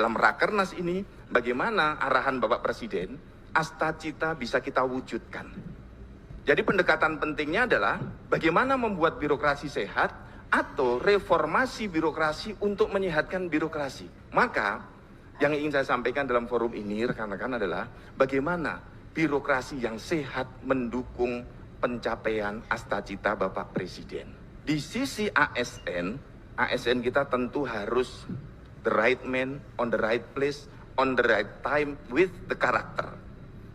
dalam Rakernas ini, bagaimana arahan Bapak Presiden, Astacita bisa kita wujudkan. Jadi pendekatan pentingnya adalah bagaimana membuat birokrasi sehat atau reformasi birokrasi untuk menyehatkan birokrasi. Maka yang ingin saya sampaikan dalam forum ini rekan-rekan adalah bagaimana birokrasi yang sehat mendukung pencapaian Astacita Bapak Presiden. Di sisi ASN kita tentu harus the right man on the right place, on the right time with the character.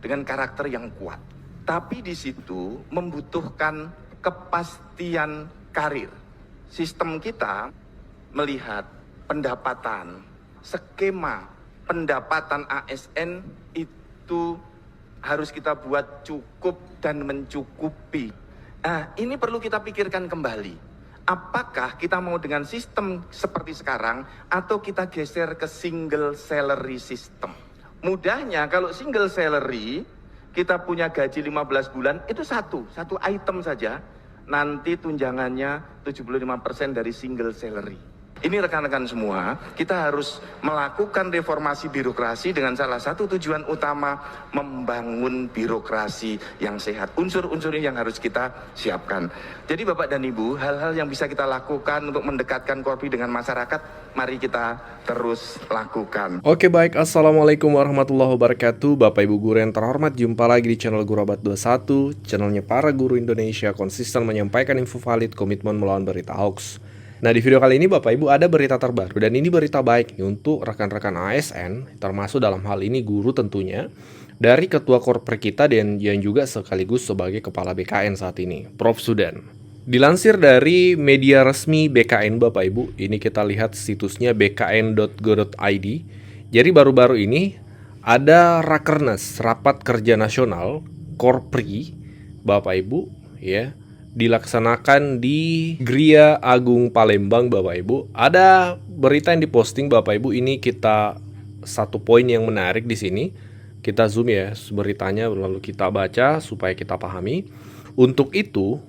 Dengan karakter yang kuat. Tapi di situ membutuhkan kepastian karir. Sistem kita melihat pendapatan, skema pendapatan ASN itu harus kita buat cukup dan mencukupi. Nah, ini perlu kita pikirkan kembali. Apakah kita mau dengan sistem seperti sekarang atau kita geser ke single salary system? Mudahnya kalau single salary, kita punya gaji 15 bulan, itu satu item saja. Nanti tunjangannya 75% dari single salary. Ini rekan-rekan semua, kita harus melakukan reformasi birokrasi dengan salah satu tujuan utama membangun birokrasi yang sehat. Unsur-unsur ini yang harus kita siapkan. Jadi Bapak dan Ibu, hal-hal yang bisa kita lakukan untuk mendekatkan Korpri dengan masyarakat, mari kita terus lakukan. Oke baik, Assalamualaikum warahmatullahi wabarakatuh. Bapak Ibu guru yang terhormat, jumpa lagi di channel Guru Abad 21, channelnya para guru Indonesia konsisten menyampaikan info valid, komitmen melawan berita hoax. Nah, di video kali ini Bapak Ibu ada berita terbaru, dan ini berita baik nih untuk rekan-rekan ASN, termasuk dalam hal ini guru tentunya, dari Ketua Korpri kita dan yang juga sekaligus sebagai Kepala BKN saat ini, Prof. Sudan. Dilansir dari media resmi BKN Bapak Ibu, ini kita lihat situsnya bkn.go.id. Jadi baru-baru ini ada Rakernas, Rapat Kerja Nasional Korpri Bapak Ibu, ya, dilaksanakan di Gria Agung Palembang Bapak Ibu. Ada berita yang diposting Bapak Ibu, ini kita satu poin yang menarik di sini. Kita zoom ya beritanya lalu kita baca supaya kita pahami. Untuk itu,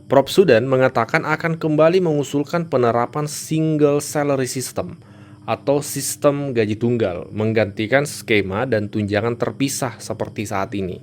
Prof. Sudan mengatakan akan kembali mengusulkan penerapan single salary system atau sistem gaji tunggal, menggantikan skema dan tunjangan terpisah seperti saat ini.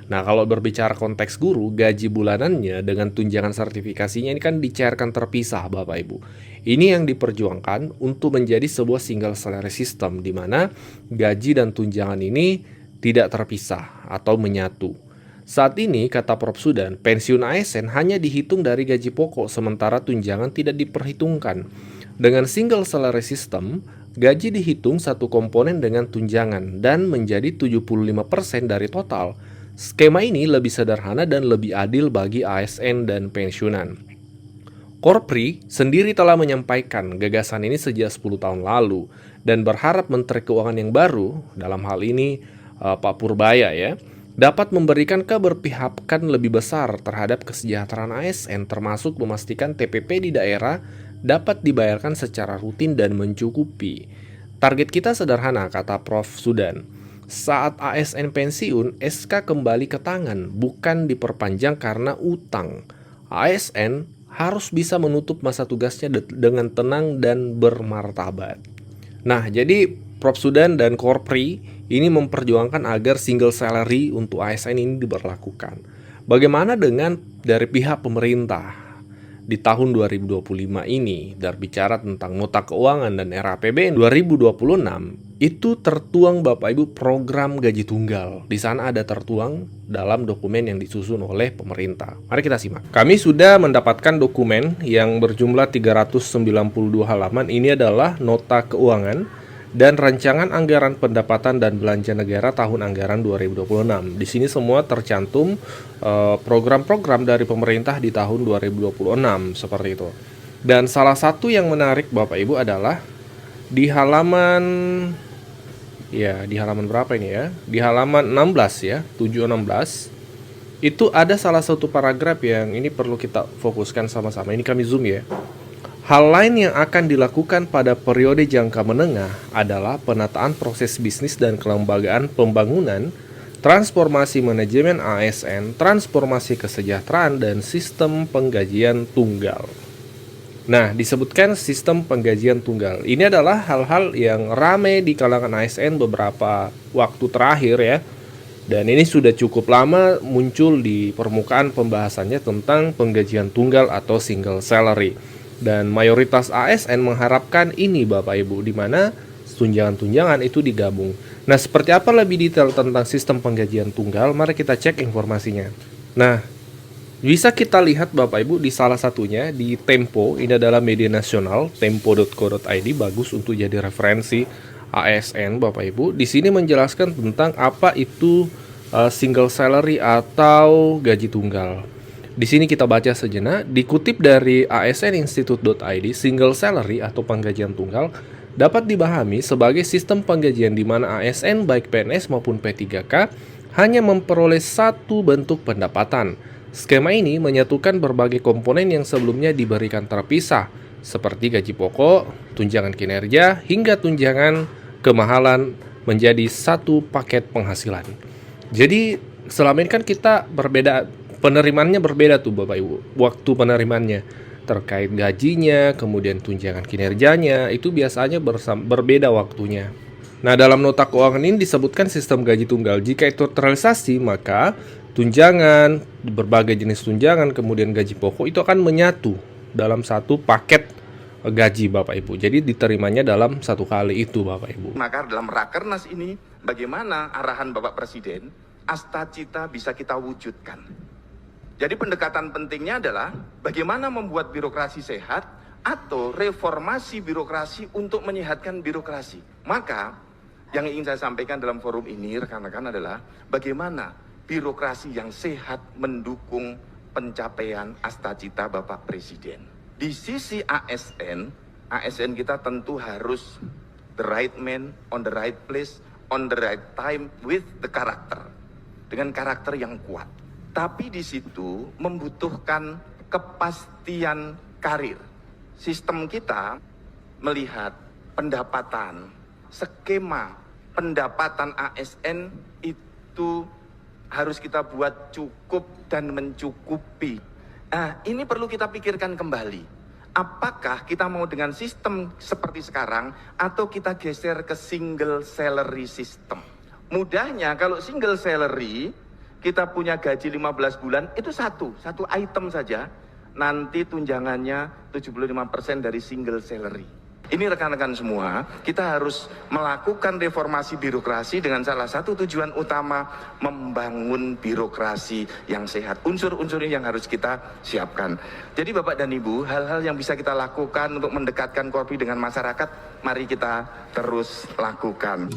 Nah, kalau berbicara konteks guru, gaji bulanannya dengan tunjangan sertifikasinya ini kan dicairkan terpisah Bapak Ibu. Ini yang diperjuangkan untuk menjadi sebuah single salary system, di mana gaji dan tunjangan ini tidak terpisah atau menyatu. Saat ini, kata Prof. Sudan, pensiun ASN hanya dihitung dari gaji pokok, sementara tunjangan tidak diperhitungkan. Dengan single salary system, gaji dihitung satu komponen dengan tunjangan dan menjadi 75% dari total. Skema ini lebih sederhana dan lebih adil bagi ASN dan pensiunan. Korpri sendiri telah menyampaikan gagasan ini sejak 10 tahun lalu dan berharap Menteri Keuangan yang baru, dalam hal ini Pak Purbaya ya, dapat memberikan keberpihakan lebih besar terhadap kesejahteraan ASN, termasuk memastikan TPP di daerah dapat dibayarkan secara rutin dan mencukupi. Target kita sederhana, kata Prof. Sudan. Saat ASN pensiun, SK kembali ke tangan, bukan diperpanjang karena utang. ASN harus bisa menutup masa tugasnya dengan tenang dan bermartabat. Nah, jadi Prof. Sudan dan Korpri ini memperjuangkan agar single salary untuk ASN ini diberlakukan. Bagaimana dengan dari pihak pemerintah? Di tahun 2025 ini, berbicara tentang nota keuangan dan RAPBN 2026, itu tertuang Bapak Ibu program gaji tunggal. Di sana ada tertuang dalam dokumen yang disusun oleh pemerintah. Mari kita simak. Kami sudah mendapatkan dokumen yang berjumlah 392 halaman. Ini adalah nota keuangan dan rancangan anggaran pendapatan dan belanja negara tahun anggaran 2026. Di sini semua tercantum program-program dari pemerintah di tahun 2026 seperti itu. Dan salah satu yang menarik Bapak Ibu adalah di halaman berapa ini ya? Di halaman 16 ya, 716. Itu ada salah satu paragraf yang ini perlu kita fokuskan sama-sama. Ini kami zoom ya. Hal lain yang akan dilakukan pada periode jangka menengah adalah penataan proses bisnis dan kelembagaan pembangunan, transformasi manajemen ASN, transformasi kesejahteraan, dan sistem penggajian tunggal. Nah, disebutkan sistem penggajian tunggal. Ini adalah hal-hal yang ramai di kalangan ASN beberapa waktu terakhir ya. Dan ini sudah cukup lama muncul di permukaan pembahasannya tentang penggajian tunggal atau single salary. Dan mayoritas ASN mengharapkan ini Bapak Ibu, di mana tunjangan-tunjangan itu digabung. Nah, seperti apa lebih detail tentang sistem penggajian tunggal? Mari kita cek informasinya. Nah, bisa kita lihat Bapak Ibu di salah satunya di Tempo, ini adalah media nasional, tempo.co.id, bagus untuk jadi referensi ASN Bapak Ibu. Di sini menjelaskan tentang apa itu single salary atau gaji tunggal. Di sini kita baca sejenak, dikutip dari asninstitute.id, single salary atau penggajian tunggal dapat dipahami sebagai sistem penggajian di mana ASN baik PNS maupun P3K hanya memperoleh satu bentuk pendapatan. Skema ini menyatukan berbagai komponen yang sebelumnya diberikan terpisah, seperti gaji pokok, tunjangan kinerja, hingga tunjangan kemahalan menjadi satu paket penghasilan. Jadi selama ini kan kita berbeda, penerimaannya berbeda tuh Bapak Ibu, waktu penerimaannya terkait gajinya, kemudian tunjangan kinerjanya, itu biasanya berbeda waktunya. Nah, dalam nota keuangan ini disebutkan sistem gaji tunggal. Jika itu terrealisasi, maka tunjangan, berbagai jenis tunjangan, kemudian gaji pokok itu akan menyatu dalam satu paket gaji Bapak Ibu. Jadi diterimanya dalam satu kali itu Bapak Ibu. Maka dalam Rakernas ini, bagaimana arahan Bapak Presiden, Astacita bisa kita wujudkan. Jadi pendekatan pentingnya adalah bagaimana membuat birokrasi sehat atau reformasi birokrasi untuk menyehatkan birokrasi. Maka yang ingin saya sampaikan dalam forum ini rekan-rekan adalah bagaimana birokrasi yang sehat mendukung pencapaian Astacita Bapak Presiden. Di sisi ASN kita tentu harus the right man on the right place, on the right time with the character. Dengan karakter yang kuat. Tapi di situ membutuhkan kepastian karir. Sistem kita melihat pendapatan, skema pendapatan ASN itu harus kita buat cukup dan mencukupi. Nah, ini perlu kita pikirkan kembali. Apakah kita mau dengan sistem seperti sekarang atau kita geser ke single salary system? Mudahnya kalau single salary, kita punya gaji 15 bulan, itu satu item saja. Nanti tunjangannya 75% dari single salary. Ini rekan-rekan semua, kita harus melakukan reformasi birokrasi dengan salah satu tujuan utama membangun birokrasi yang sehat. Unsur-unsur ini yang harus kita siapkan. Jadi Bapak dan Ibu, hal-hal yang bisa kita lakukan untuk mendekatkan Korpi dengan masyarakat, mari kita terus lakukan.